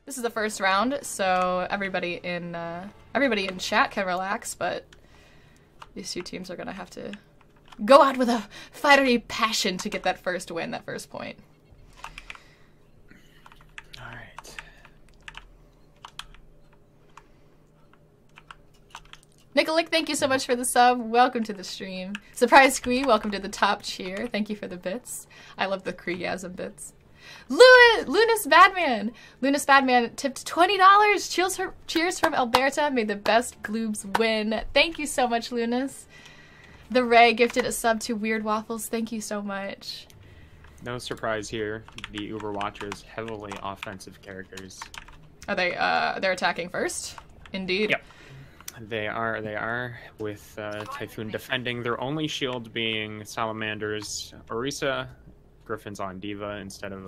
This is the first round, so everybody in chat can relax, but these two teams are gonna have to go out with a fiery passion to get that first win, that first point. All right. Nicolik, thank you so much for the sub. Welcome to the stream. Surprise Squee, welcome to the top cheer. Thank you for the bits. I love the Kriasm bits. Lunas Badman! Lunas Badman tipped $20! Cheers from Alberta. May the best gloobs win. Thank you so much, Lunas. The Ray gifted a sub to Weird Waffles. Thank you so much. No surprise here. The Uber Watchers, heavily offensive characters. Are they, they're attacking first? Indeed. Yep. They are, with Typhoon defending, their only shield being Salamanders, Orisa, Griffin's on Diva instead of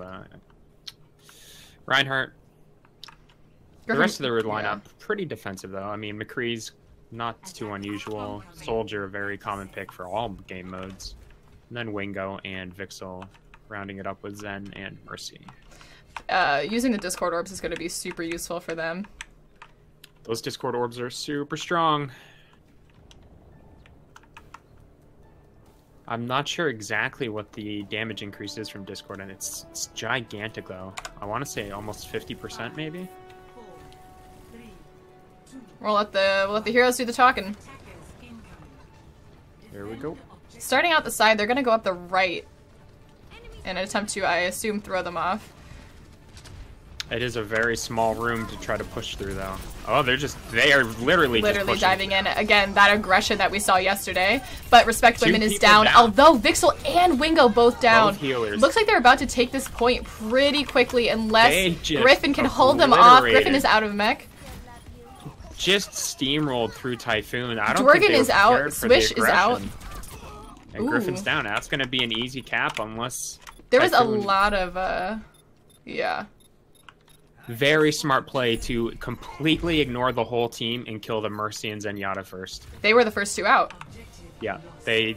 Reinhardt. The rest of the lineup, pretty defensive though. I mean, McCree's not too unusual. Soldier, a very common pick for all game modes. And then Wingo and Vixel rounding it up with Zen and Mercy. Using the Discord Orbs is going to be super useful for them. Those Discord Orbs are super strong. I'm not sure exactly what the damage increase is from Discord, and it's gigantic though. I want to say almost 50% maybe. We'll let the heroes do the talking. There we go. Starting out the side, they're gonna go up the right in an attempt to, I assume, throw them off. It is a very small room to try to push through though. Oh, they are literally just diving in. Again, that aggression that we saw yesterday. But Respect Women is down. Although Vixel and Wingo both down. Both healers. Looks like they're about to take this point pretty quickly unless Griffin can hold them off. Griffin is out of mech. Just steamrolled through Typhoon. I don't Dorgan think they is out. Swish is out. And Griffin's down. That's going to be an easy cap unless there was a lot of, yeah. Very smart play to completely ignore the whole team and kill the Mercy and Zenyatta first. They were the first two out. Yeah, they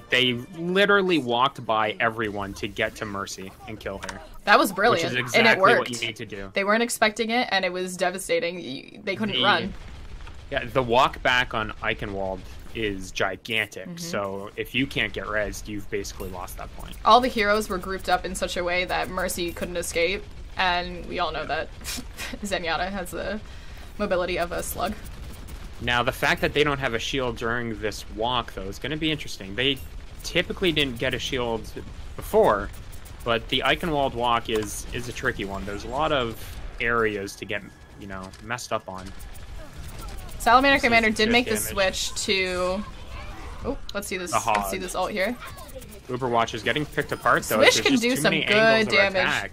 literally walked by everyone to get to Mercy and kill her. That was brilliant, which is exactly and it worked. What you need to do. They weren't expecting it, and it was devastating. They couldn't run. Yeah, the walk back on Eichenwald is gigantic, so if you can't get rezzed, you've basically lost that point. All the heroes were grouped up in such a way that Mercy couldn't escape. And we all know that Zenyatta has the mobility of a slug. Now, the fact that they don't have a shield during this walk, though, is going to be interesting. They typically didn't get a shield before, but the Eichenwald walk is a tricky one. There's a lot of areas to get, you know, messed up on. Salamander Commander did make the switch to... Oh, let's see this. Let's see this ult here. Uber Watch is getting picked apart, though. Swish can do some good damage.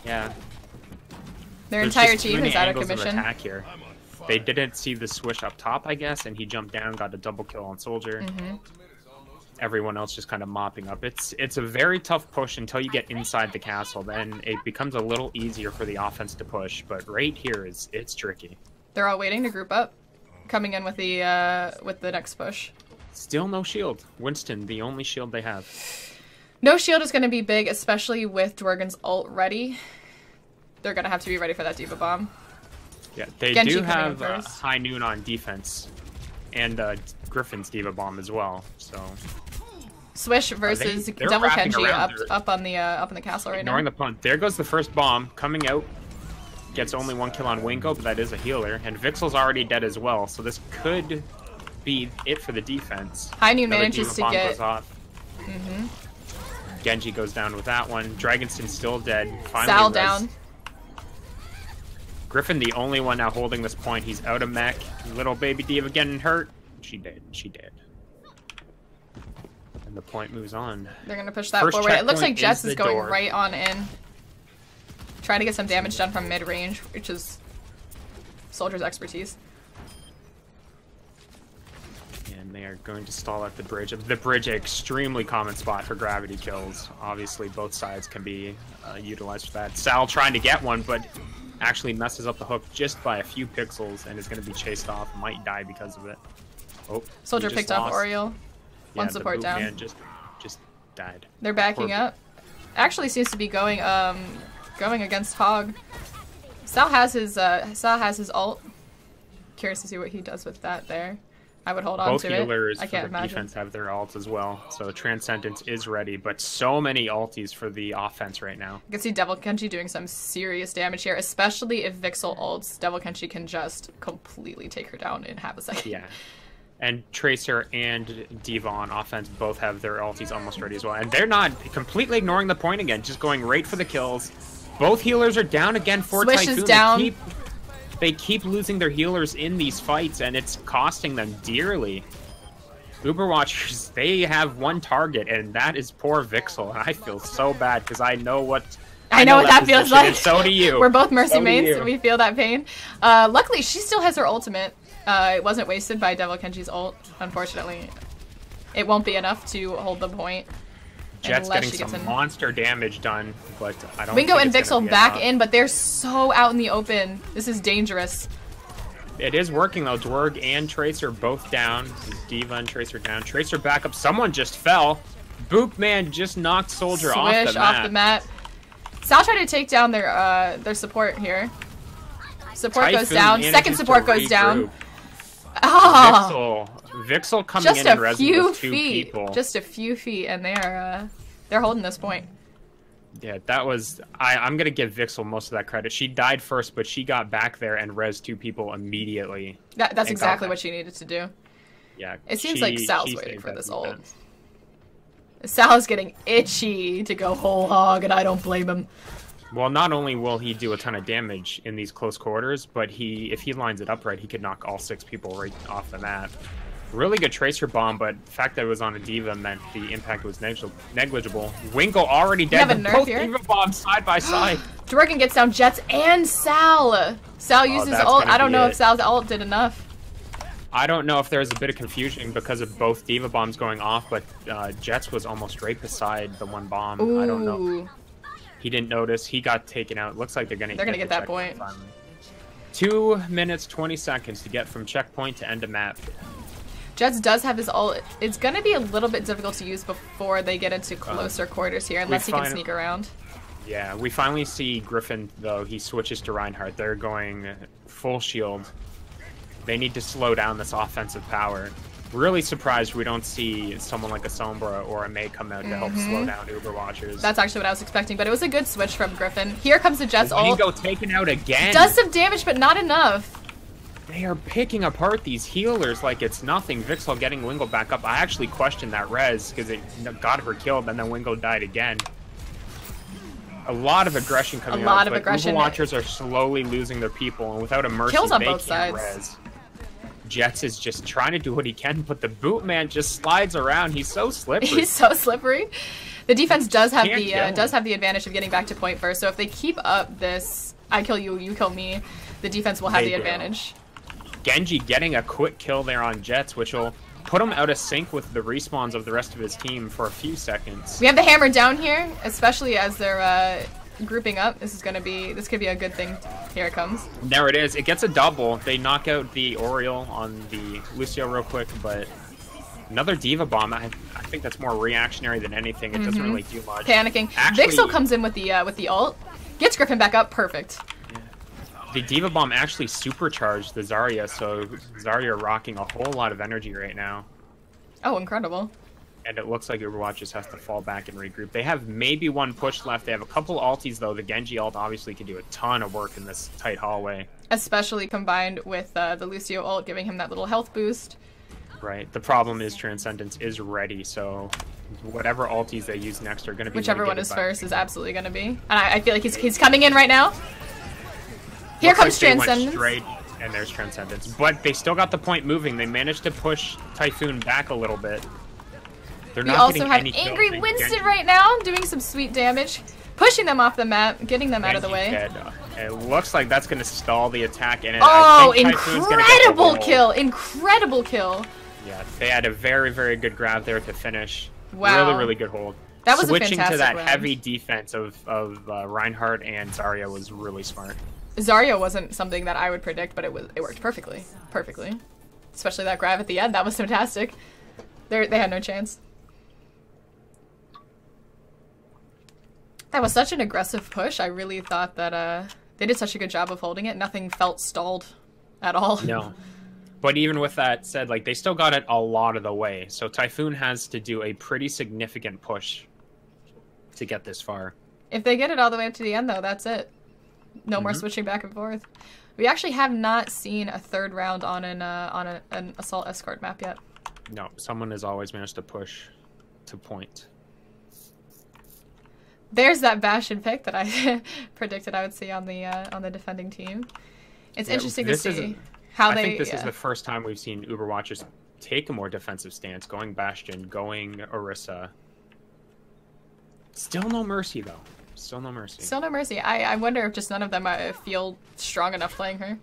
Yeah. Their entire team is out of commission. Here. They didn't see the Swish up top, I guess, and he jumped down, got a double kill on Soldier. Everyone else just kind of mopping up. It's a very tough push until you get inside the castle. Then it becomes a little easier for the offense to push. But right here it's tricky. They're all waiting to group up, coming in with the next push. Still no shield. Winston, the only shield they have. No shield is going to be big, especially with Dworgen's ult ready. They're going to have to be ready for that Diva Bomb. Yeah, they do have High Noon on defense. And Griffin's Diva Bomb as well, so... Swish versus Devil Kenji up on the castle right now. Ignoring the punt. There goes the first bomb. Coming out. Gets only one kill on Wingo, but that is a healer. And Vixel's already dead as well, so this could be it for the defense. High Noon manages to get... Genji goes down with that one. Dragonston's still dead. Finally Sal down. Griffin, the only one now holding this point. He's out of mech. Little baby Diva getting hurt. She did. She did. And the point moves on. They're going to push that forward. It looks like Jets is going right on in. Trying to get some damage done from mid-range, which is Soldier's expertise. And they are going to stall at the bridge. The bridge, an extremely common spot for gravity kills. Obviously, both sides can be utilized for that. Sal trying to get one, but actually messes up the hook just by a few pixels and is going to be chased off. Might die because of it. Oh, Soldier picked up Oriole. One support down. Man just died. They're backing up. Actually seems to be going against Hog. Sal has his ult. Curious to see what he does with that there. I would hold on Both to it. healers I for can't the imagine. defense have their ults as well, so Transcendence is ready, but so many ultis for the offense right now. I can see Devil Kenshi doing some serious damage here, especially if Vixel ults. Devil Kenshi can just completely take her down in half a second. Yeah. And Tracer and D.Va on offense both have their ultis almost ready as well. And they're not completely ignoring the point again, just going right for the kills. Both healers are down again for Swish Typhoon. is down. They keep losing their healers in these fights, and it's costing them dearly. Uber Watchers, they have one target, and that is poor Vixel. And I feel so bad because I know what that feels like. And so do you. We're both Mercy So do mains, you. so we feel that pain. Luckily, she still has her ultimate. It wasn't wasted by Devil Kenshi's ult, unfortunately. It won't be enough to hold the point. Jet's unless getting she gets some in. monster damage done, but I don't Wingo and think it's gonna Vixel be back enough. in, but they're so out in the open. This is dangerous. It is working though. Dwerg and Tracer both down. D.Va and Tracer down. Tracer back up. Someone just fell. Boopman just knocked Soldier Swish off the map. Sal tried to take down their support here. Support goes Typhoon down. manages Second support to goes down. regroup. Ah, Vixel coming just in and a resin few with two feet. people. Just a few feet, and they're holding this point. Yeah, that was... I'm going to give Vixel most of that credit. She died first, but she got back there and res two people immediately. That's exactly what she needed to do. Yeah, It seems like Sal's she waiting saved for that this ult. defense. Sal's getting itchy to go whole hog, and I don't blame him. Well, not only will he do a ton of damage in these close quarters, but if he lines it up right, he could knock all 6 people right off the map. Really good Tracer bomb, but the fact that it was on a D.Va meant the impact was negligible. Wingo already dead. have a but nerf both here? D.Va bombs side by side. Dwergen gets down Jets and Sal. Sal uses that's ult. gonna I don't be know it. if Sal's ult did enough. I don't know if there's a bit of confusion because of both D.Va bombs going off, but Jets was almost right beside the one bomb. Ooh. I don't know. He didn't notice. He got taken out. Looks like they're gonna get the that checkpoint point. finally. 2 minutes 20 seconds to get from checkpoint to end of map. Jets does have his ult. It's gonna be a little bit difficult to use before they get into closer quarters here, unless he can sneak around. Yeah, we finally see Griffin though. He switches to Reinhardt. They're going full shield. They need to slow down this offensive power. Really surprised we don't see someone like a Sombra or a Mei come out to help slow down Uber Watchers. That's actually what I was expecting, but it was a good switch from Griffin. Here comes the Jets ult. Wingo taken out again. Does some damage, but not enough. They are picking apart these healers like it's nothing. Vixel getting Wingo back up. I actually questioned that res because it got her killed and then Wingo died again. A lot of aggression coming out. A lot of but aggression. Uber Watchers are slowly losing their people, and without a mercy, Kills on they both can't sides. res. Jets is just trying to do what he can, but the boot man just slides around. He's so slippery. He's so slippery. The defense does have Can't kill him. the advantage of getting back to point first. So if they keep up this, I kill you, you kill me, the defense will have They the do. advantage. Genji getting a quick kill there on Jets, which will put him out of sync with the respawns of the rest of his team for a few seconds. We have the hammer down here, especially as they're grouping up. This could be a good thing. Here it comes. There it is. It gets a double. They knock out the Oriole on the Lucio real quick, but another D.Va bomb. I think that's more reactionary than anything. It doesn't really do much. Panicking. Actually, Vixel comes in with the ult, gets Griffin back up. Perfect. the D.Va bomb actually supercharged the Zarya, so Zarya rocking a whole lot of energy right now. Oh, incredible. And it looks like Overwatch just has to fall back and regroup. They have maybe one push left. They have a couple ultis, though. The Genji ult obviously can do a ton of work in this tight hallway. Especially combined with the Lucio ult, giving him that little health boost. Right. The problem is Transcendence is ready, so whatever ultis they use next are going to be... Whichever one mitigated is by- first is absolutely going to be. And I feel like he's coming in right now. Here Looks comes like they went Transcendence. straight, and there's Transcendence. But they still got the point moving. They managed to push Typhoon back a little bit. They're We not also getting have any kills. Angry They Winston Genji- right now, doing some sweet damage. Pushing them off the map, getting them out of the Genji's way. dead. It looks like that's going to stall the attack. And Oh, I think Typhoon's gonna get the incredible roll. kill! Incredible kill! Yeah, they had a very, very good grab there to finish. Wow. Really, really good hold. That was a Switching to fantastic that round. heavy defense of Reinhardt and Zarya was really smart. Zarya wasn't something that I would predict, but it worked perfectly. Perfectly. Especially that grab at the end, that was fantastic. They had no chance. That was such an aggressive push. I really thought that They did such a good job of holding it. Nothing felt stalled at all. No. But even with that said, like, they still got it a lot of the way. So Typhoon has to do a pretty significant push to get this far. If they get it all the way up to the end, though, that's it. No more switching back and forth. We actually have not seen a third round on an assault escort map yet. No, someone has always managed to push to point. There's that Bastion pick that I predicted I would see on the defending team. It's interesting to see how I think this is the first time we've seen Uberwatchers take a more defensive stance, going Bastion, going Orisa. Still no mercy, though. Still no mercy. Still no mercy. I wonder if just none of them feel strong enough playing her.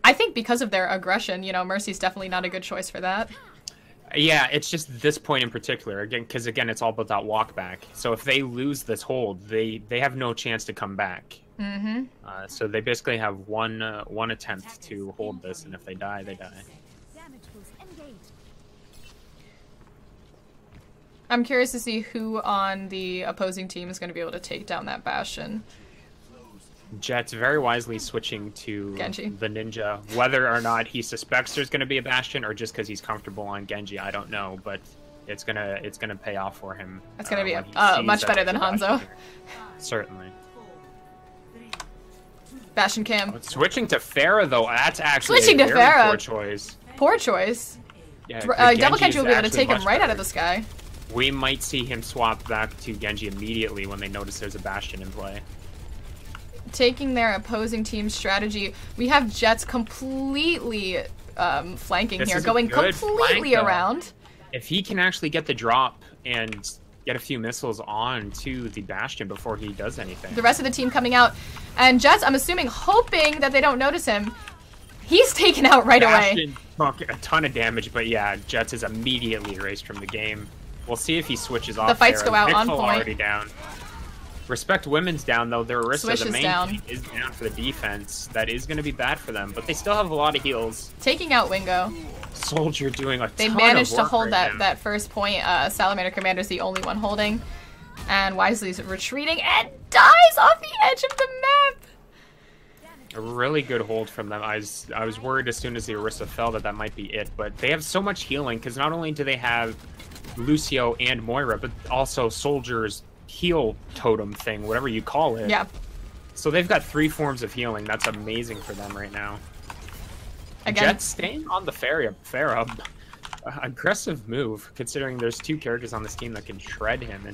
I think because of their aggression, you know, Mercy's definitely not a good choice for that. Yeah, it's just this point in particular, again, because again, it's all about that walk back. So if they lose this hold, they have no chance to come back. Mm-hmm. So they basically have one attempt to hold this, and if they die, they die. I'm curious to see who on the opposing team is going to be able to take down that Bastion. Jet's very wisely switching to Genji. The ninja. Whether or not he suspects there's going to be a Bastion, or just because he's comfortable on Genji, I don't know. But it's gonna pay off for him. It's going to be much better than Hanzo. Certainly. Bastion Cam. Switching to Pharah, though, that's actually Switching a to very Pharah. poor choice. Poor choice. Yeah, Double Genji will be able to take him right out of the sky. We might see him swap back to Genji immediately when they notice there's a Bastion in play. Taking their opposing team's strategy, we have Jets completely flanking here, going completely around. If he can actually get the drop and get a few missiles on to the Bastion before he does anything. The rest of the team coming out, and Jets, I'm assuming, hoping that they don't notice him. He's taken out right away. Took a ton of damage, but yeah, Jets is immediately erased from the game. We'll see if he switches off. The fights there. go out on Mitchell point. already down. Respect Women's down, though. Their Orisa, the main down. thing, is down for the defense. That is going to be bad for them, but they still have a lot of heals. Taking out Wingo. Soldier doing a ton They managed of to work hold right now. that first point. Salamander Commander's the only one holding. And Wisely's retreating and dies off the edge of the map. A really good hold from them. I was worried as soon as the Orisa fell that might be it, but they have so much healing, because not only do they have Lucio and Moira, but also Soldier's heal totem thing, whatever you call it. Yeah. So they've got 3 forms of healing. That's amazing for them right now. Again, Jet staying on the Pharah. Aggressive move, considering there's 2 characters on this team that can shred him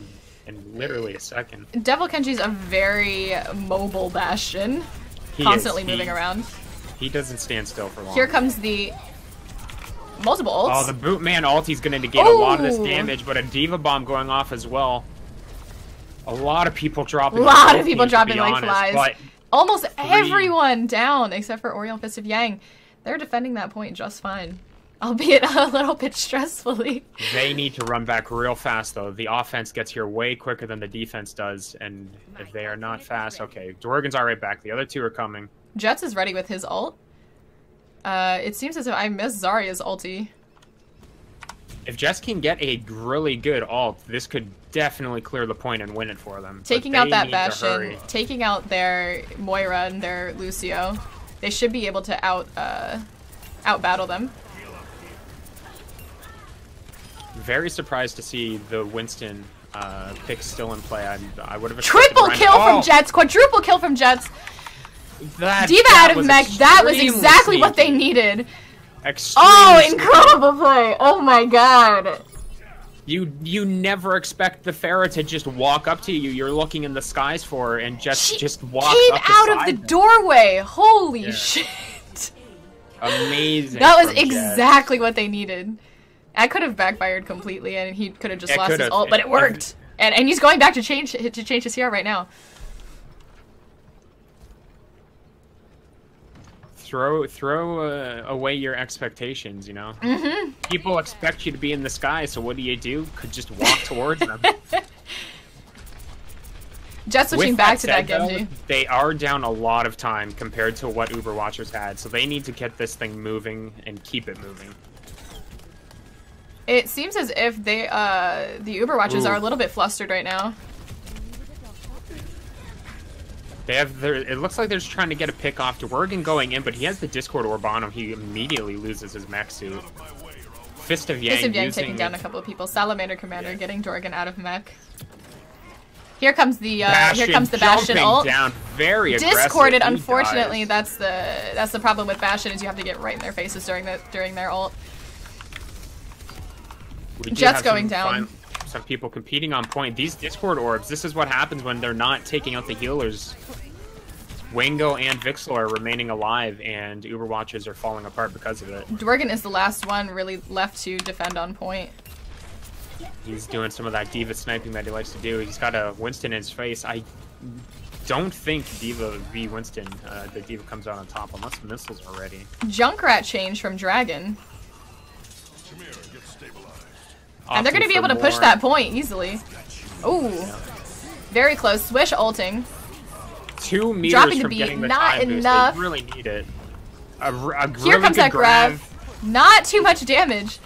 in literally a second. Devil Kenji's a very mobile Bastion. Constantly moving around. He doesn't stand still for long. Here comes the multiple ults. Oh, the Bootman ulti's going to negate a lot of this damage, but a Diva Bomb going off as well. A lot of people dropping. A lot of people dropping like flies. Almost everyone down except for Oriole Fist of Yang. They're defending that point just fine, albeit a little bit stressfully. They need to run back real fast, though. The offense gets here way quicker than the defense does, and if they are not fast, okay. Dorgan's alright back. The other 2 are coming. Jets is ready with his ult. It seems as if I missed Zarya's ulti. If Jets can get a really good ult, this could definitely clear the point and win it for them. Taking out that Bastion, taking out their Moira and their Lucio. They should be able to out-battle them. Very surprised to see the Winston pick still in play. I would have Triple kill from Jets, quadruple kill from Jets. Diva out of mech, that was exactly what they needed. Oh, incredible play. Oh my god. You never expect the Pharah to just walk up to you. You're looking in the skies for her and just walks up out of the doorway. Holy shit. Amazing. That was exactly what they needed. I could have backfired completely and he could have just lost his ult, but it worked. And he's going back to change his CR right now. Throw away your expectations, you know? Mm-hmm. People expect you to be in the sky, so what do? Could just walk towards them. Just switching back to that Genji. Though, they are down a lot of time compared to what Uberwatchers had, so they need to get this thing moving and keep it moving. It seems as if the Uberwatchers are a little bit flustered right now. They have it looks like they're just trying to get a pick off. Dworgen going in, but he has the Discord Orb on him. He immediately loses his mech suit. Fist of Yang taking down a couple of people. Salamander Commander getting Dworgen out of mech. Here comes the Bastion ult. Down, very aggressive. Discorded. Unfortunately, that's the problem with Bastion is you have to get right in their faces during their ult. Jet's going down. Some people competing on point. These Discord orbs, this is what happens when they're not taking out the healers. Wingo and Vixel are remaining alive, and Uberwatchers are falling apart because of it. Dworgen is the last one really left to defend on point. He's doing some of that D.Va sniping that he likes to do. He's got a Winston in his face. I don't think D.Va v Winston, the D.Va comes out on top unless the missiles are ready. Junkrat change from Dragon. And they're going to be able to push that point easily. Ooh. Very close. Swish ulting. 2 meters dropping from the getting the not time enough. Boost. They really need it. A Here really comes that grab. Not too much damage.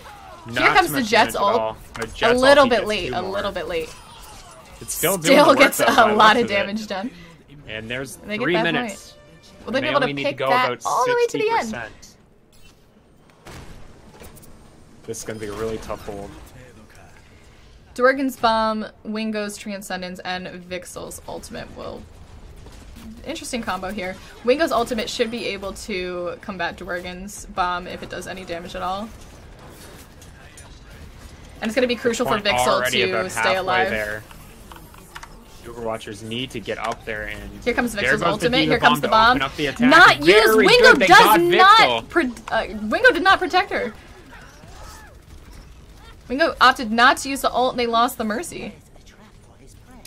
Not Here comes the Jet's ult. A little bit late. A little bit late. It still gets a lot of damage done. And there's they 3 minutes. Will they be able to pick that all the way to the end? This is going to be a really tough hold. Dworgen's Bomb, Wingo's Transcendence, and Vixel's Ultimate will... Interesting combo here. Wingo's Ultimate should be able to combat Dworgen's Bomb if it does any damage at all. And it's going to be crucial for Vixel to stay alive. There. Overwatchers need to get up there and... Here comes Vixel's Ultimate, here comes the bomb. Not used! Wingo does not... Wingo did not protect her. Wingo opted not to use the ult and they lost the Mercy.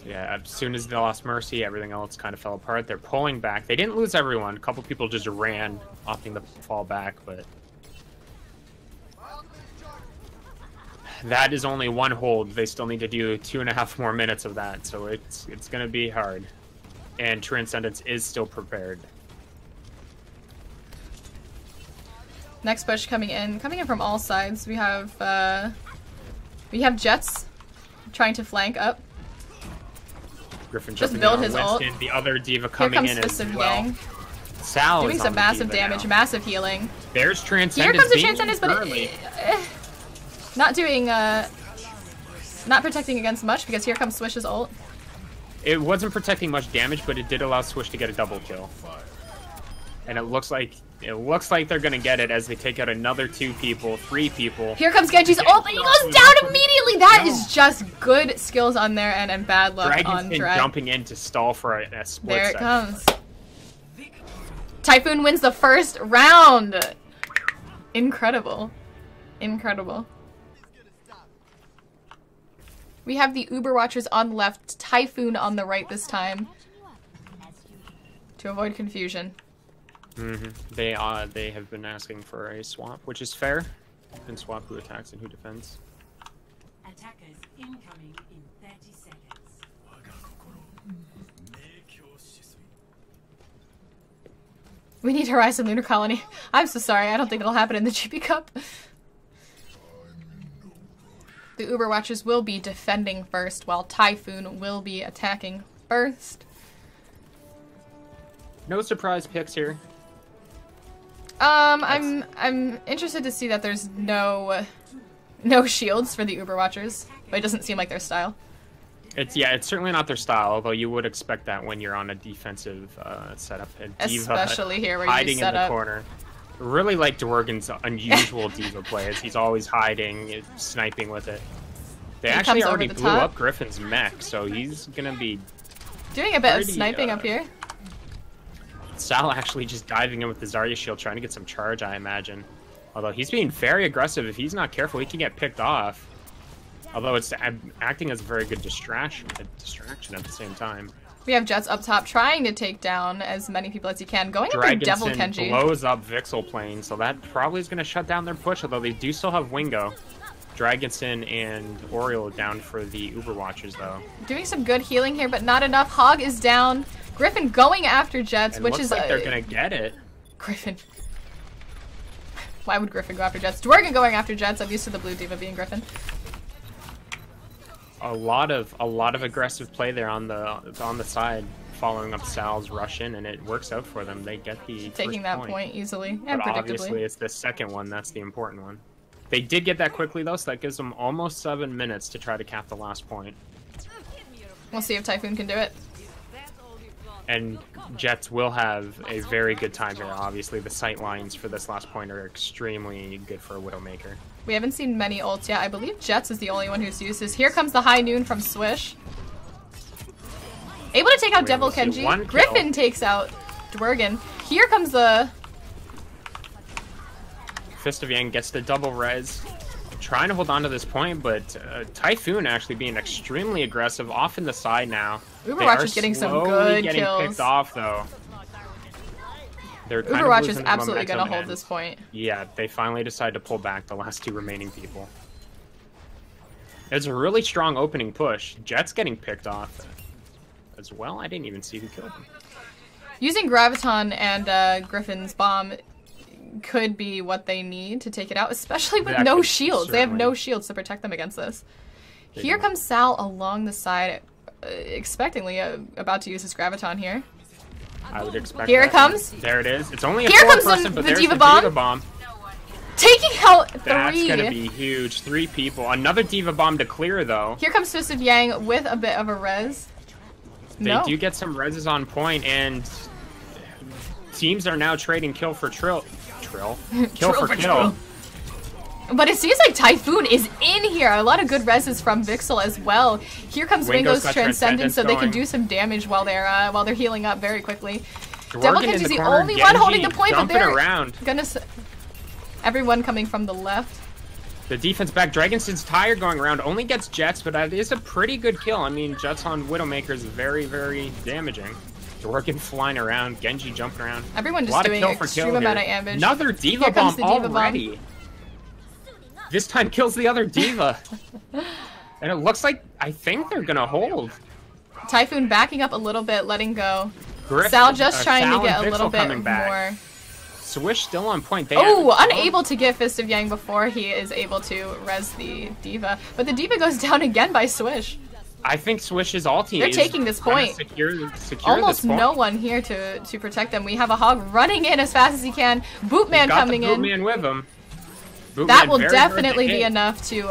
Yeah, as soon as they lost Mercy, everything else kind of fell apart. They're pulling back. They didn't lose everyone. A couple people just ran, opting to fall back, but... That is only one hold. They still need to do 2.5 more minutes of that, so it's going to be hard. And Transcendence is still prepared. Next push coming in from all sides. We have Jets trying to flank up. Griffin just build his Winston, ult. The other D.Va coming in as well. Yang. Sal doing some massive damage, now. Massive healing. There's Transcendence. Here comes the Transcendence, but not doing, not protecting against much because here comes Swish's ult. It wasn't protecting much damage, but it did allow Swish to get a double kill. And it looks like they're gonna get it as they take out another 2 people, 3 people. Here comes Genji's ult, and he goes down immediately. That is just good skills on there and bad luck on Drag. Jumping in to stall for a split. There it comes. Typhoon wins the first round. Incredible, incredible. We have the Uberwatchers on the left, Typhoon on the right this time, to avoid confusion. They have been asking for a swap, which is fair. You can swap who attacks and who defends. Attackers incoming in 30 seconds. We need Horizon Lunar Colony. I'm so sorry, I don't think it'll happen in the Gibi Cup. The Uberwatchers will be defending first, while Typhoon will be attacking first. No surprise picks here. I'm interested to see that there's no shields for the Uberwatchers, but it doesn't seem like their style. It's certainly not their style, although you would expect that when you're on a defensive setup. Especially here where hiding you set in the up. Corner. Really like Dworgen's unusual D.Va plays. He's always hiding, sniping with it. They actually already blew up Griffin's mech, so he's gonna be doing a bit of sniping up here. Sal actually just diving in with the Zarya shield, trying to get some charge, I imagine. Although he's being very aggressive. If he's not careful, he can get picked off. Although it's acting as a very good distraction at the same time. We have Jets up top trying to take down as many people as he can. Going after Devil Kenji. Blows up Vixel plane, so that probably is going to shut down their push, although they do still have Wingo. Dragonson and Oriole down for the Uberwatchers, though. Doing some good healing here, but not enough. Hog is down. Griffin going after Jets, which is like they're going to get it. Griffin. Why would Griffin go after Jets? Dworgen going after Jets. I'm used to the blue D.Va being Griffin. A lot of aggressive play there on the side following up Sal's rush in, and it works out for them. They get the Taking first that point. point easily and But obviously, predictably. it's the second one that's the important one. They did get that quickly, though, so that gives them almost 7 minutes to try to cap the last point. We'll see if Typhoon can do it. And Jets will have a very good time here. Obviously, the sight lines for this last point are extremely good for a Widowmaker. We haven't seen many ults yet. I believe Jets is the only one who's used this. Here comes the high noon from Swish. Able to take out Devil Kenji. Griffin takes out Dwergen. Here comes the... Fist of Yang gets the double res. Trying to hold on to this point, but Typhoon actually being extremely aggressive off in the side now. Uberwatch is getting some good getting kills. Picked off, though. They're kind of Uberwatch is losing the absolutely going to momentum, hold and this point. Yeah, they finally decide to pull back the last 2 remaining people. It's a really strong opening push. Jet's getting picked off as well. I didn't even see who killed him. Using Graviton and Griffin's bomb could be what they need to take it out, especially with no shields. They have no shields to protect them against this. Here comes Sal along the side, expectingly about to use his Graviton here. I would expect Here that. it comes. There it is. It's only a Here comes four-person, but the there's Diva the Bomb. Diva Bomb. Taking out 3. That's going to be huge. 3 people. Another Diva Bomb to clear, though. Here comes Fist of Yang with a bit of a res. They do get some reses on point, and teams are now trading kill for kill. Kill for kill. But it seems like Typhoon is in here. A lot of good reses from Vixel as well. Here comes Wingo's Wingo's got Transcendence, so they can going. do some damage while they're healing up very quickly. Dwergen Devil in Kenji's the corner, only one holding the Genji point, but jumping they're around. everyone coming from the left. The defense back. Dragonson's tire going around. Only gets Jets, but that is a pretty good kill. I mean, Jets on Widowmaker is very, very damaging. Dwergen flying around. Genji jumping around. Everyone just doing extreme amount of damage. Another Diva Here comes Bomb the Diva Bomb. already. This time kills the other Diva. And it looks like, I think they're going to hold. Typhoon backing up a little bit, letting go. Griff, Sal just trying Sal to get and a little Vixel bit coming back. more. Swish still on point. Unable to get Fist of Yang before he is able to res the Diva. But the Diva goes down again by Swish. I think Swish's ulti They're is taking this trying point. to secure Almost this point. no one here to protect them. We have a Hog running in as fast as he can. Bootman coming in. Bootman with him. That Bootman will very definitely hard to be hit. enough to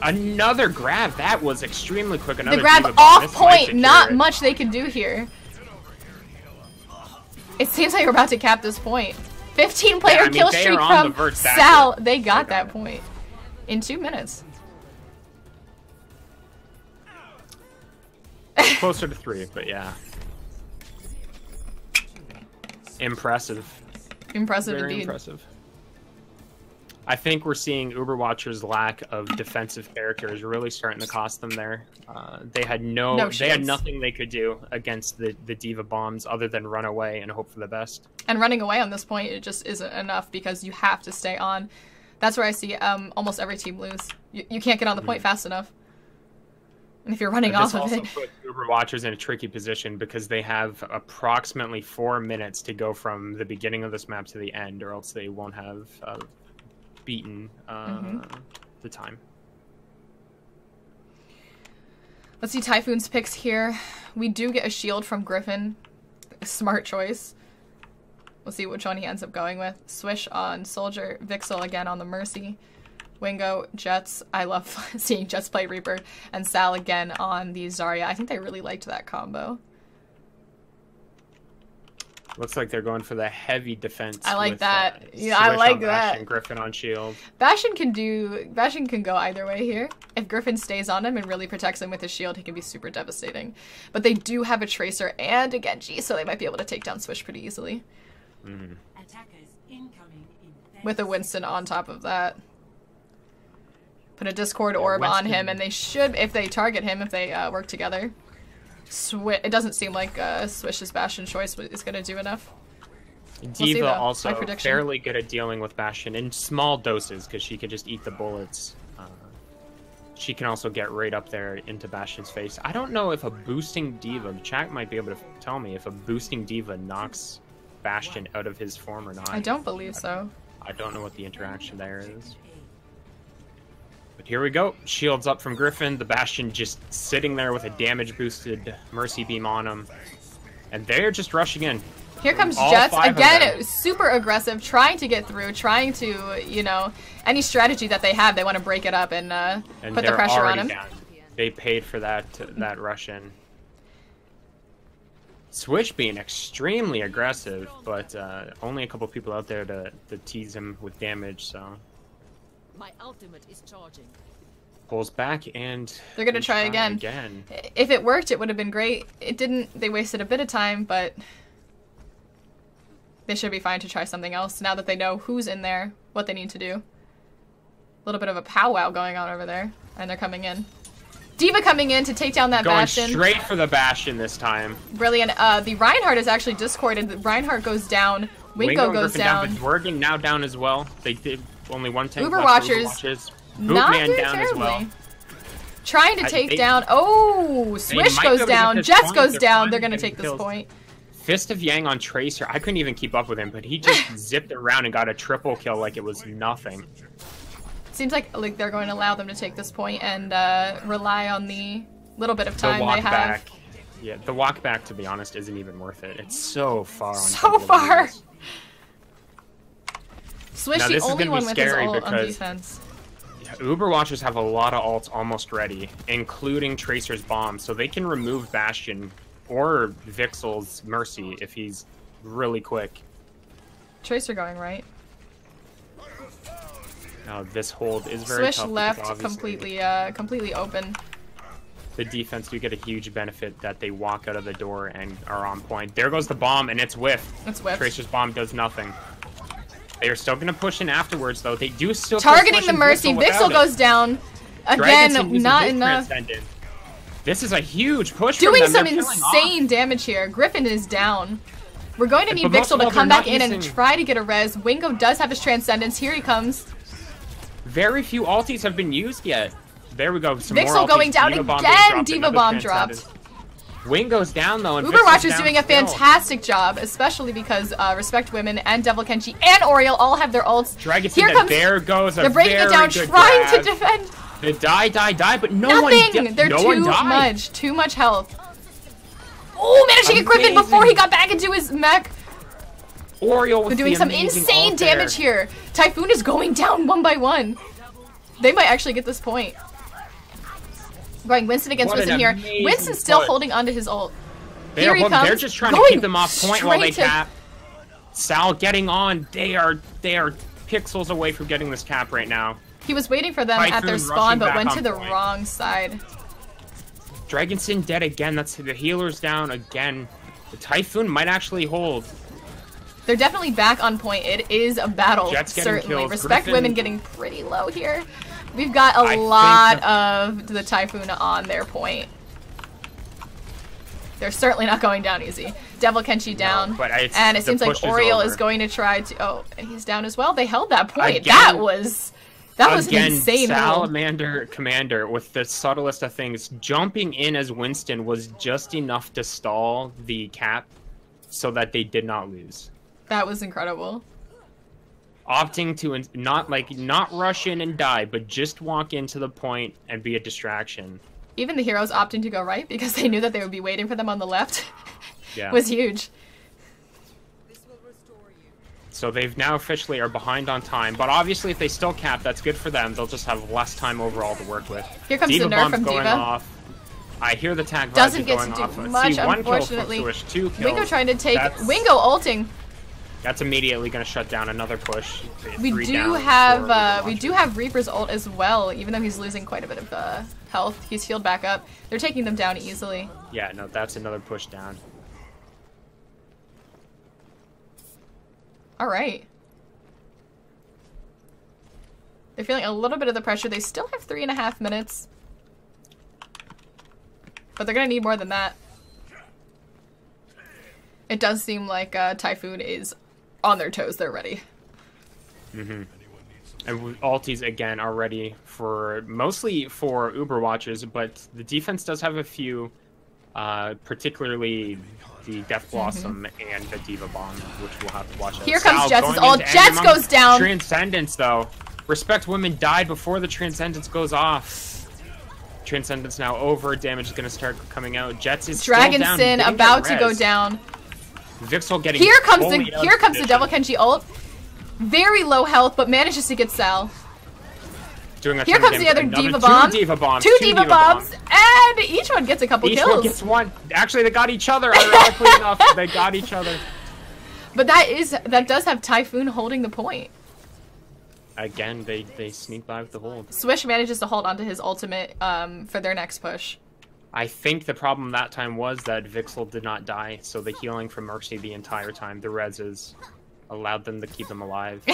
Another grab. That was extremely quick. Another the grab Diva Bomb. off This might point. secure Not it. much they can do here. It seems like we're about to cap this point. 15-player kill they streak are on the from verge back Sal. here. They got that point in 2 minutes. Closer to 3, but yeah. Impressive. Impressive Very indeed. impressive. I think we're seeing Uberwatcher's lack of defensive characters really starting to cost them there. They had they had nothing they could do against the Diva Bombs other than run away and hope for the best. And running away on this point, it just isn't enough because you have to stay on. That's where I see almost every team lose. You can't get on the point fast enough. And if you're running off of it... This also puts Uberwatchers in a tricky position because they have approximately 4 minutes to go from the beginning of this map to the end, or else they won't have beaten the time. Let's see Typhoon's picks here. We do get a shield from Griffin. A smart choice. We'll see which one he ends up going with. Swish on Soldier. Vixel again on the Mercy. Wingo, Jets. I love seeing Jets play Reaper. And Sal again on the Zarya. I think they really liked that combo. Looks like they're going for the heavy defense. I like with, that. Yeah, Swish I like on that. Bastion, Griffin on shield. Bastion can go either way here. If Griffin stays on him and really protects him with his shield, he can be super devastating. But they do have a Tracer and a Genji, so they might be able to take down Swish pretty easily. Attackers incoming in 30 With a Winston on top of that. Put a Discord orb on him, and they should, if they target him, if they work together. It doesn't seem like Swish's Bastion choice is going to do enough. Diva though. also My prediction. fairly good at dealing with Bastion in small doses because she can just eat the bullets. She can also get right up there into Bastion's face. I don't know if a boosting Diva, the chat might be able to tell me if a boosting Diva knocks Bastion out of his form or not. I don't believe so. I don't know what the interaction there is. But here we go. Shields up from Griffin. The Bastion just sitting there with a damage-boosted Mercy Beam on him. And they're just rushing in. Here comes All Jets, 5 of again, them. super aggressive, trying to get through, trying to, you know, any strategy that they have, they want to break it up and put the pressure on him. Down. They paid for that rush in. Switch being extremely aggressive, but only a couple people out there to tease him with damage, so... My ultimate is charging. Pulls back and... They're going to try again. If it worked, it would have been great. It didn't. They wasted a bit of time, but... They should be fine to try something else now that they know who's in there, what they need to do. A little bit of a powwow going on over there, and they're coming in. D.Va coming in to take down that Bastion. Going straight for the Bastion this time. Brilliant. The Reinhardt is actually discorded. The Reinhardt goes down. Wingo goes down. Dwergen now down as well. They did only one tank Uber left. Watchers. Not Bootman doing down terribly. as well. Trying to take down. Oh, Swish goes down. Jets goes down. They're going to take this point. Fist of Yang on Tracer. I couldn't even keep up with him, but he just zipped around and got a triple kill like it was nothing. Seems like they're going to allow them to take this point and rely on the little bit of time they have. Back. Yeah, the walk back, to be honest, isn't even worth it. It's so far. So far. Swish, the only one with his ult on defense. Uber Watchers have a lot of ults almost ready, including Tracer's bomb, so they can remove Bastion or Vixel's Mercy if he's really quick. Tracer going right. Now this hold is very tough. Swish left completely open. The defense do get a huge benefit that they walk out of the door and are on point. There goes the bomb, and it's whiffed. It's whiffed. Tracer's bomb does nothing. They are still going to push in afterwards, though. They do still targeting the Mercy. Vixel goes down. Again, not enough. This is a huge push. Doing some insane damage here. Griffin is down. We're going to need Vixel to come back in and try to get a res. Wingo does have his Transcendence. Here he comes. Very few ultis have been used yet. There we go. Vixel going down again. D.Va bomb dropped. Wingo's down though. And Uber Watcher's doing a fantastic job, especially because Respect Women and Devil Kenshi and Oriel all have their ults. Here comes. There goes a They're breaking it down, trying to defend. The die, but nothing. They're too much health. Oh, managed to get Griffin before he got back into his mech. Oriel with They're doing some insane damage here. Typhoon is going down one by one. They might actually get this point. Going Winston against Winston here. Winston's still holding onto his ult. Here he comes. They're just trying to keep them off point while they cap. Sal getting on. They are pixels away from getting this cap right now. He was waiting for them at their spawn, but went to the wrong side. Dragonson dead again. That's the healer's down again. The Typhoon might actually hold. They're definitely back on point. It is a battle, Jets certainly. Kills. Respect Griffin. Women getting pretty low here. We've got a lot of the Typhoon on their point. They're certainly not going down easy. Devil Kenshi down. No, and it seems like Oriel is going to try to... Oh, and he's down as well. They held that point. Again, that was an insane Salamander Commander, with the subtlest of things, jumping in as Winston was just enough to stall the cap so that they did not lose. That was incredible. Opting to not rush in and die, but just walk into the point and be a distraction. Even the heroes opting to go right because they knew that they would be waiting for them on the left. Yeah. Was huge. So they've now officially are behind on time, but obviously if they still cap, that's good for them. They'll just have less time overall to work with. Here comes the nerf from D.Va. Off. I hear the tag doesn't get going to do off. much, See, one unfortunately. Kill from Swish, 2 kills. Wingo trying to take Wingo ulting. That's immediately going to shut down another push. We do have Reaper's ult as well, even though he's losing quite a bit of health. He's healed back up. They're taking them down easily. Yeah, no, that's another push down. All right. They're feeling a little bit of the pressure. They still have 3.5 minutes. But they're going to need more than that. It does seem like Typhoon is on their toes. They're ready. Mm-hmm. And ultis, again, are ready for, mostly for Uber Watchers, but the defense does have a few, particularly the Death Blossom and the D.Va Bomb, which we'll have to watch out. Here comes Jets' ult. Jets goes down. Transcendence, though. Respect Women died before the Transcendence goes off. Transcendence now over. Damage is going to start coming out. Jets is Dragon still down. Sin about to go down. Vixel getting Here comes fully the Devil Kenji ult. Very low health, but manages to get Sal. Doing a Here comes the other Diva Bomb. Two Diva Bombs. Two Diva Bombs, and each one gets a couple kills. Each one gets one. Actually, they got each other. Ironically enough, they got each other. But that does have Typhoon holding the point. Again, they sneak by with the hold. Swish manages to hold onto his ultimate for their next push. I think the problem that time was that Vixel did not die, so the healing from Mercy the entire time, the reses, allowed them to keep him alive.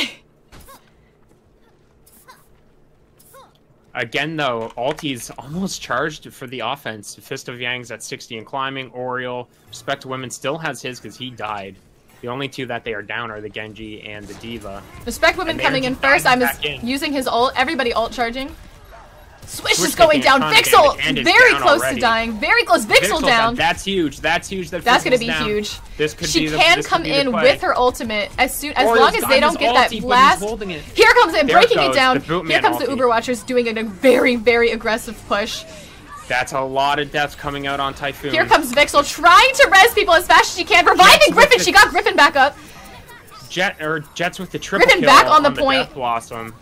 Again, though, Alti's almost charged for the offense. Fist of Yang's at 60 and climbing. Oriole, Respect Women still has his because he died. The only two that they are down are the Genji and the Diva. Respect Women coming in first. I'm using his ult. Everybody ult charging. Swish is going down. Vixel very close to dying. Very close. Vixel down. That's huge. That's huge. That's going to be huge. This could she can come in with her ultimate as long as they don't get that blast. Here comes it, breaking it down. Here comes the Uber Watchers doing a very, very aggressive push. That's a lot of deaths coming out on Typhoon. Here comes Vixel trying to res people as fast as she can, reviving Griffin. She got Griffin back up. Jets with the triple Griffin kill back on the point. Death Blossom.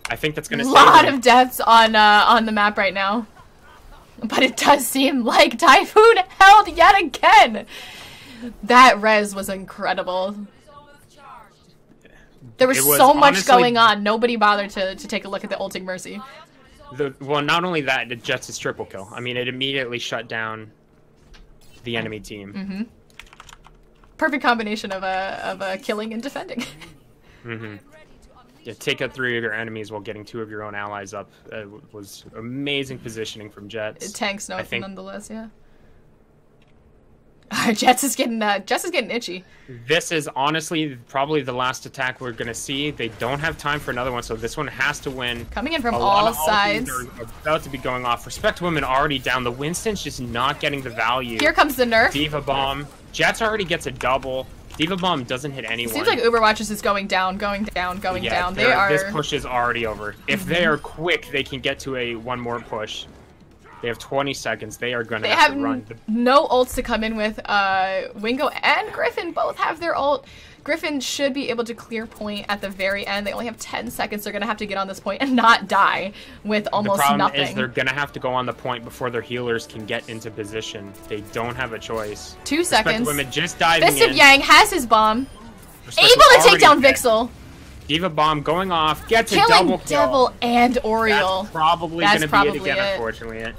I think that's gonna save a lot of deaths on the map right now, but it does seem like Typhoon held yet again. That res was incredible. There was so much going on. Nobody bothered to take a look at the ulting Mercy. Well, not only that, it Jets' triple kill. I mean, it immediately shut down the enemy team. Mm-hmm. Perfect combination of a killing and defending. Mm-hmm. Yeah, take out 3 of your enemies while getting 2 of your own allies up. Was amazing positioning from Jets. It tanks nonetheless, yeah. Jets is getting itchy. This is honestly probably the last attack we're gonna see. They don't have time for another one, so this one has to win. Coming in from all sides. Are about to be going off. Respect Women already down. The Winston's just not getting the value. Here comes the nerf. Diva Bomb. Jets already gets a double. Diva Bomb doesn't hit anyone. Seems like Uber Watchers is going down. Yeah, They are. This push is already over. If they are quick, they can get to one more push. They have 20 seconds. They are going to have to run. No ults to come in with. Wingo and Griffin both have their ult. Griffin should be able to clear point at the very end. They only have 10 seconds. They're going to have to get on this point and not die with almost nothing. The problem is they're going to have to go on the point before their healers can get into position. They don't have a choice. 2 seconds. Women just diving Fist of Yang has his bomb. Respect able to take down Vixel. Diva Bomb going off. Gets Killing a double kill. Devil and Oriole. That's probably going to be it again, unfortunately.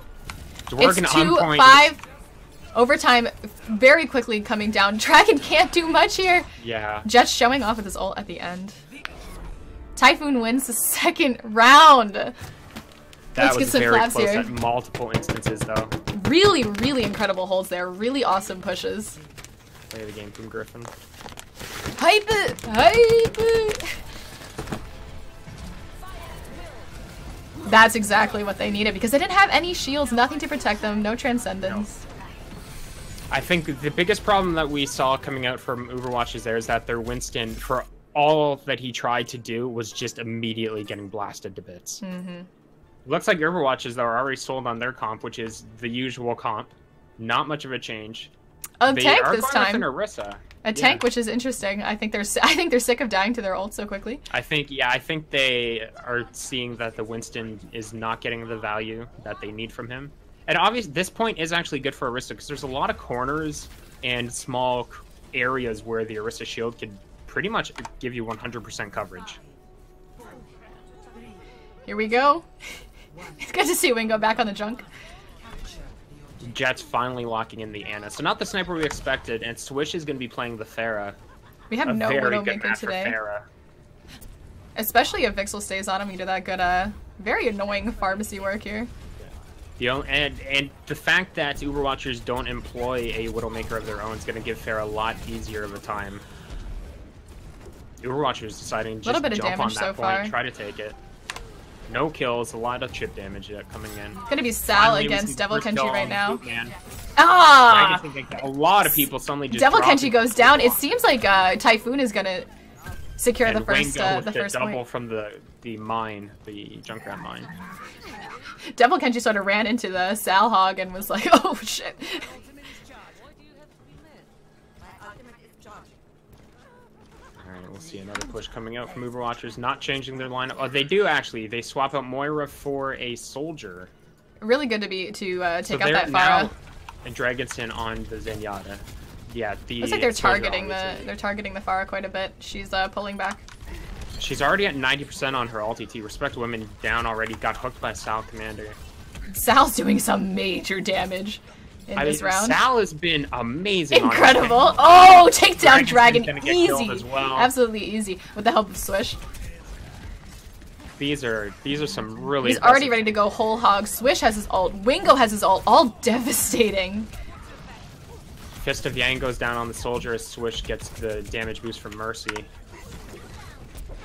It's 2-5. Overtime very quickly coming down. Dragon can't do much here. Yeah. Jets showing off with his ult at the end. Typhoon wins the second round. Let's get some claps here. At multiple instances, though. Really, really incredible holds there. Really awesome pushes. Play the game from Griffin. Hype it! Hype it! That's exactly what they needed because they didn't have any shields, nothing to protect them, no Transcendence. No. I think the biggest problem that we saw coming out from Overwatch there is that their Winston, for all that he tried to do, was just immediately getting blasted to bits. Mm-hmm. Looks like Overwatches, though, are already sold on their comp, which is the usual comp. Not much of a change. A tank this time. Orisa. A tank, which is interesting. I think they're sick of dying to their ult so quickly. I think they are seeing that the Winston is not getting the value that they need from him. And obviously, this point is actually good for Orisa because there's a lot of corners and small areas where the Orisa shield could pretty much give you 100% coverage. Here we go. It's good to see Wingo back on the junk. Jets finally locking in the Ana. So not the sniper we expected, and Swish is going to be playing the Pharah. We have no Widowmaker today. Especially if Vixel stays on him, you do that good, very annoying pharmacy work here. And the fact that Overwatchers don't employ a Widowmaker of their own is going to give Pharah a lot easier of a time. Overwatchers deciding to just jump on that point and try to take it. No kills, a lot of chip damage coming in. It's gonna be Sal against Devil Kenji right now. A lot of people suddenly just Devil Kenji goes down. It seems like Typhoon is gonna secure and the first Wingo with the first double point. from the mine, the Junkrat mine. Devil Kenji sort of ran into the Sal Hog and was like, "Oh shit." Alright, we'll see another push coming out from Overwatchers, not changing their lineup. Oh, they do actually. They swap out Moira for a soldier. Really good to take out that now Pharah. and Dragonson on the Zenyatta. Yeah, the Looks like they're soldier, targeting obviously. the Pharah quite a bit. She's pulling back. She's already at 90% on her ulti T. Respect Women down already. Got hooked by Sal Commander. Sal's doing some major damage in this round. Sal has been amazing. Incredible! On Oh, takedown dragon, gonna get killed easy, as well. absolutely easy with the help of Swish. These are some really. He's already ready to go whole hog. Swish has his ult. Wingo has his ult. All devastating. Fist of Yang goes down on the soldier as Swish gets the damage boost from Mercy.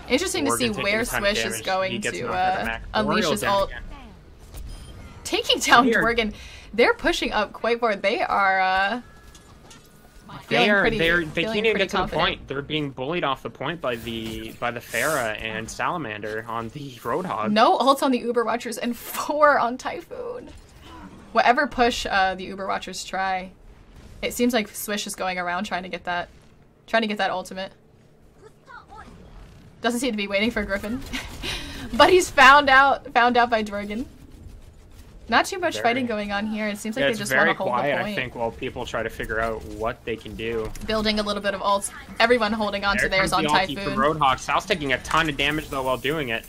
Interesting to see Morgan taking where a ton of Swish is damage. He going gets to knocked out of the Mac. unleash Oriole his down ult. again. Taking down Weird. Dworgen. They're pushing up quite far. They are They feeling can't even pretty get to the confident. point. They're being bullied off the point by the Pharah and Salamander on the Roadhog. No ults on the Uber Watchers and 4 on Typhoon. Whatever push the Uber Watchers try, it seems like Swish is going around trying to get that ultimate. Doesn't seem to be waiting for Griffin, but he's found out by Dworgen. Not too much fighting going on here. It seems like Yeah, they it's just very want to hold quiet, the point. I think, while people try to figure out what they can do. Building a little bit of ults. Everyone holding on to There theirs on comes the ulti Typhoon. from Roadhog. Sal's taking a ton of damage though while doing it.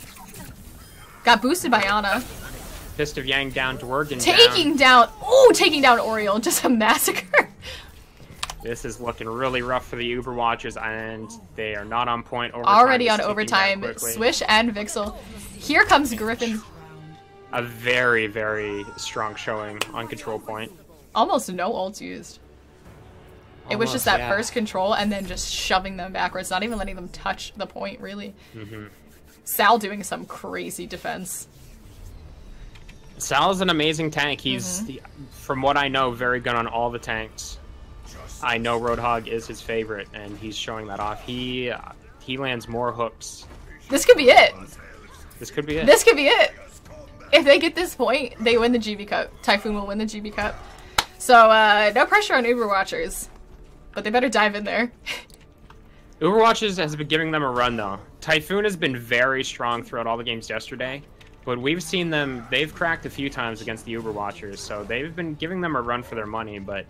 Got boosted by Ana. Fist of Yang down, Dworgen Taking down Oriole. Just a massacre. This is looking really rough for the Uber Watchers, and they are not on point. Overtime Already is on ticking overtime. down quickly. Swish and Vixel. Here comes Griffin. A very, very strong showing on control point. Almost no ults used. It was just that yeah. first control and then just shoving them backwards, not even letting them touch the point, really. Sal doing some crazy defense. Sal is an amazing tank. He's, from what I know, very good on all the tanks. I know Roadhog is his favorite, and he's showing that off. He lands more hooks. This could be it. This could be it. This could be it. If they get this point, they win the Gibi Cup. Typhoon will win the Gibi Cup. So, no pressure on Uber Watchers. But they better dive in there. Overwatch has been giving them a run, though. Typhoon has been very strong throughout all the games yesterday, but we've seen them, they've cracked a few times against the Overwatchers, so they've been giving them a run for their money, but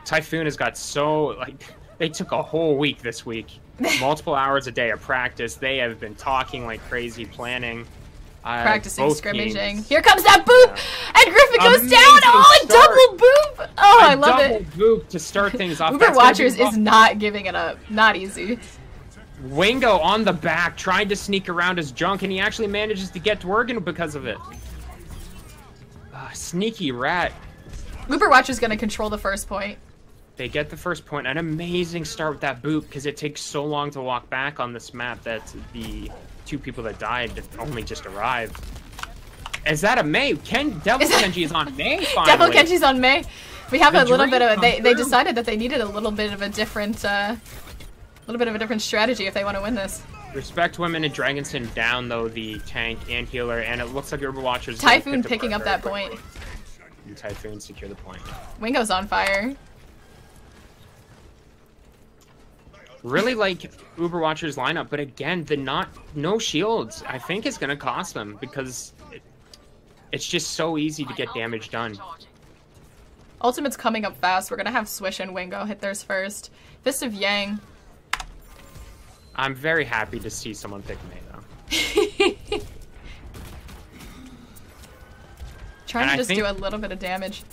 Typhoon has got so, like, they took a whole week this week. Multiple hours a day of practice. They have been talking like crazy, planning. Practicing both scrimmaging. teams. Here comes that boop! Yeah. And Griffin goes Amazing down! Oh, a start. double boop! Oh, I love it. Double boop to start things off. Uber That's gonna be Watchers rough. is not giving it up. Not easy. Wingo on the back, trying to sneak around his junk, and he actually manages to get Dworgen because of it. Sneaky rat. Uber Watcher's gonna control the first point. They get the first point. An amazing start with that boop, because it takes so long to walk back on this map that the two people that died only just arrived. Is that a May? Devil Kenji is on May, finally. Devil Kenji's on May. We have The a little bit dream of come they true. decided that they needed a little bit of a different strategy if they want to win this. Respect Women and Dragonson down, though, the tank and healer, and it looks like Overwatchers Typhoon picking up that point. And Typhoon secure the point. Wingo's on fire. Really like Overwatchers lineup, but again, no shields I think is gonna cost them because it's just so easy to get damage done. Ultimate's coming up fast. We're gonna have Swish and Wingo hit theirs first. Fist of Yang. I'm very happy to see someone pick May though. Trying And to I just think- do a little bit of damage.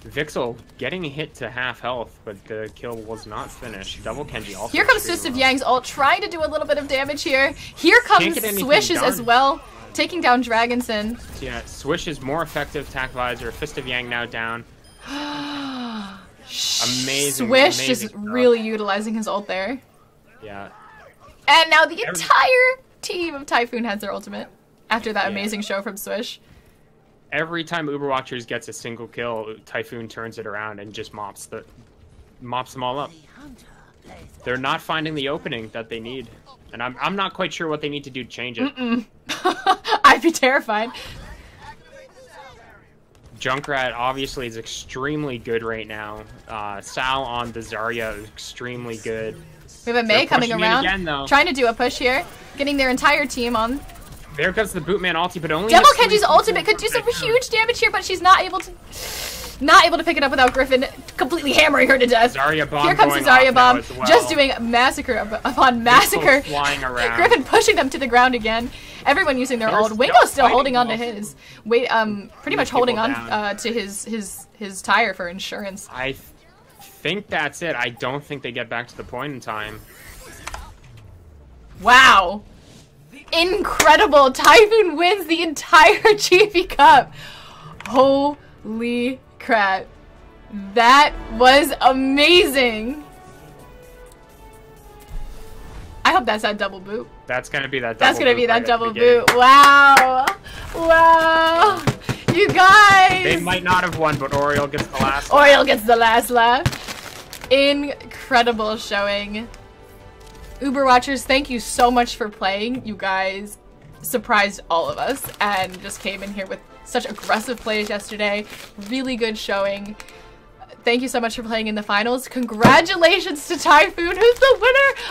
Vixel getting hit to half health, but the kill was not finished. Double Kenji also. Here comes extremely Fist of well. Yang's ult, trying to do a little bit of damage here. Here comes get anything Swishes as done. well, taking down Dragonson. Yeah, Swish is more effective. Tac Visor. Fist of Yang now down. Amazing. Swish amazing just stuff. really utilizing his ult there. Yeah. And now the entire team of Typhoon has their ultimate after that amazing show from Swish. Every time Overwatchers gets a single kill, Typhoon turns it around and just mops mops them all up. They're not finding the opening that they need. And I'm not quite sure what they need to do to change it. I'd be terrified. Junkrat obviously is extremely good right now. Sal on the Zarya is extremely good. We have a Mei coming around, again, trying to do a push here, getting their entire team on. There comes the Bootman ulti, but only Devil Kenji's ultimate could do some huge damage here, but she's not able to pick it up without Griffin completely hammering her to death. Zarya bomb. Here comes the Zarya bomb, well. just doing massacre upon massacre. Flying around. Griffin pushing them to the ground again. Everyone using their ult. Wingo's still holding on to his. Pretty much holding on to his tire for insurance. I think that's it. I don't think they get back to the point in time. Wow. Incredible. Typhoon wins the entire Gibi Cup. Holy crap. That was amazing. I hope that's that double boot. That's gonna be that double boot. That's gonna be that double boot. Wow. Wow. You guys. They might not have won, but Oriole gets the last Oriole gets the last laugh. Incredible showing. Uber Watchers, thank you so much for playing. You guys surprised all of us and just came in here with such aggressive plays yesterday. Really good showing. Thank you so much for playing in the finals. Congratulations to Typhoon, who's the winner